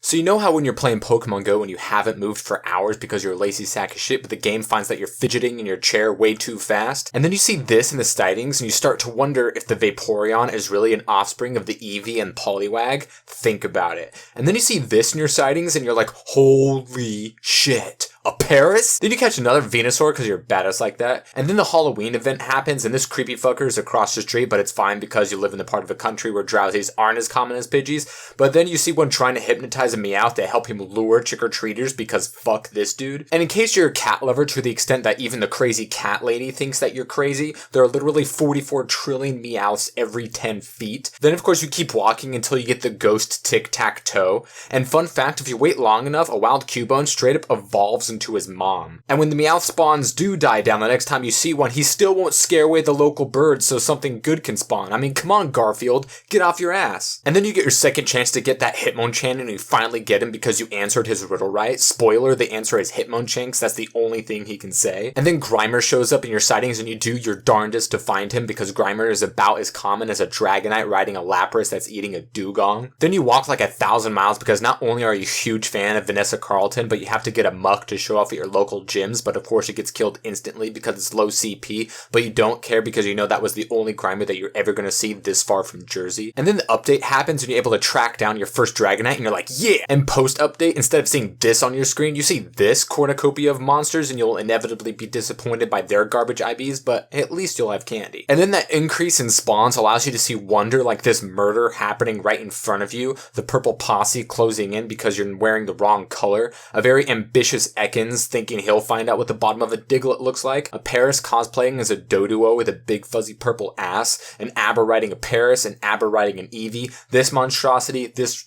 So you know how when you're playing Pokemon Go and you haven't moved for hours because you're a lazy sack of shit, but the game finds that you're fidgeting in your chair way too fast? And then you see this in the sightings and you start to wonder if the Vaporeon is really an offspring of the Eevee and Poliwag? Think about it. And then you see this in your sightings and you're like, holy shit. A Paris? Then you catch another Venusaur because you're badass like that. And then the Halloween event happens and this creepy fucker is across the street, but it's fine because you live in the part of the country where drowsies aren't as common as Pidgeys. But then you see one trying to hypnotize a Meowth to help him lure trick-or-treaters because fuck this dude. And in case you're a cat lover to the extent that even the crazy cat lady thinks that you're crazy, there are literally 44 trillion Meowths every 10 feet. Then of course you keep walking until you get the ghost tic-tac-toe. And fun fact, if you wait long enough, a wild Cubone straight up evolves into his mom. And when the Meowth spawns do die down, the next time you see one, he still won't scare away the local birds so something good can spawn. I mean, come on, Garfield, get off your ass. And then you get your second chance to get that Hitmonchan and you finally get him because you answered his riddle right. Spoiler, the answer is Hitmonchan because that's the only thing he can say. And then Grimer shows up in your sightings and you do your darndest to find him because Grimer is about as common as a Dragonite riding a Lapras that's eating a dugong. Then you walk like 1,000 miles because not only are you a huge fan of Vanessa Carlton, but you have to get a muck to show off at your local gyms, but of course it gets killed instantly because it's low CP, but you don't care because you know that was the only Grimer that you're ever going to see this far from Jersey. And then the update happens and you're able to track down your first Dragonite and you're like, yeah! And post-update, instead of seeing this on your screen, you see this cornucopia of monsters and you'll inevitably be disappointed by their garbage IVs, but at least you'll have candy. And then that increase in spawns allows you to see wonder like this murder happening right in front of you, the purple posse closing in because you're wearing the wrong color, a very ambitious Ekans thinking he'll find out what the bottom of a Diglett looks like, a Paris cosplaying as a Doduo with a big fuzzy purple ass, an Aber riding a Paris, an Aber riding an Eevee, this monstrosity, this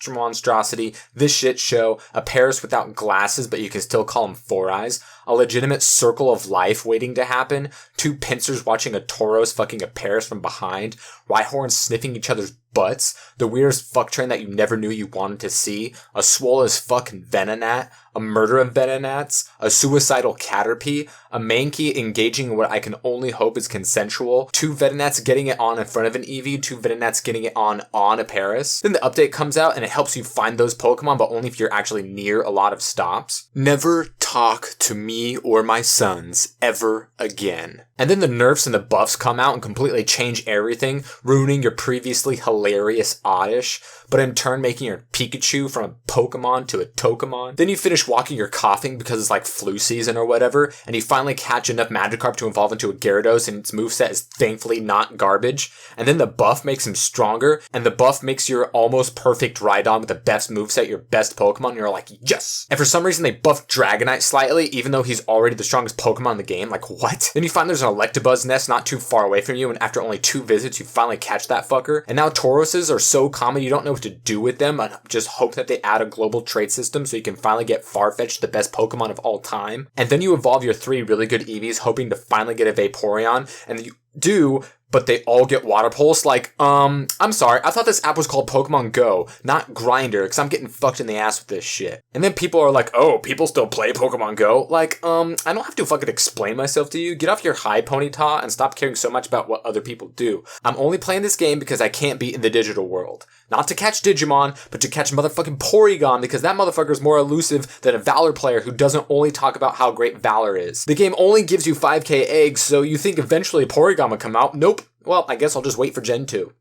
shit show, a Paris without glasses but you can still call him Four Eyes, a legitimate circle of life waiting to happen, two pincers watching a Tauros fucking a Paris from behind, Rhyhorns sniffing each other's butts, the weirdest fuck train that you never knew you wanted to see, a swole as fucking Venonat, a murder of Venonats, a suicidal Caterpie, a Mankey engaging in what I can only hope is consensual, two Venonats getting it on in front of an Eevee, two Venonats getting it on a Paris. Then the update comes out and it helps you find those Pokemon, but only if you're actually near a lot of stops. Never talk to me or my sons ever again. And then the nerfs and the buffs come out and completely change everything, ruining your previously hilarious Oddish, but in turn making your Pikachu from a Pokemon to a Tokamon. Then you finish walking your coughing because it's like flu season or whatever, and you finally catch enough Magikarp to evolve into a Gyarados and its moveset is thankfully not garbage. And then the buff makes him stronger, and the buff makes your almost perfect Rhydon with the best moveset your best Pokemon, and you're like, yes! And for some reason they buffed Dragonite slightly, even though he's already the strongest Pokemon in the game. Like, what? Then you find there's an Electabuzz nest not too far away from you, and after only 2 visits you finally catch that fucker. And now Tauroses are so common you don't know what to do with them, and just hope that they add a global trade system so you can finally get Farfetch'd, the best Pokemon of all time. And then you evolve your 3 really good Eevees hoping to finally get a Vaporeon, and you do, but they all get Water Pulse. Like, I'm sorry, I thought this app was called Pokemon Go, not Grindr, because I'm getting fucked in the ass with this shit. And then people are like, oh, people still play Pokemon Go? Like, I don't have to fucking explain myself to you. Get off your high ponyta and stop caring so much about what other people do. I'm only playing this game because I can't be in the digital world. Not to catch Digimon, but to catch motherfucking Porygon, because that motherfucker's more elusive than a Valor player who doesn't only talk about how great Valor is. The game only gives you 5k eggs, so you think eventually Porygon would come out. Nope. Well, I guess I'll just wait for Gen 2.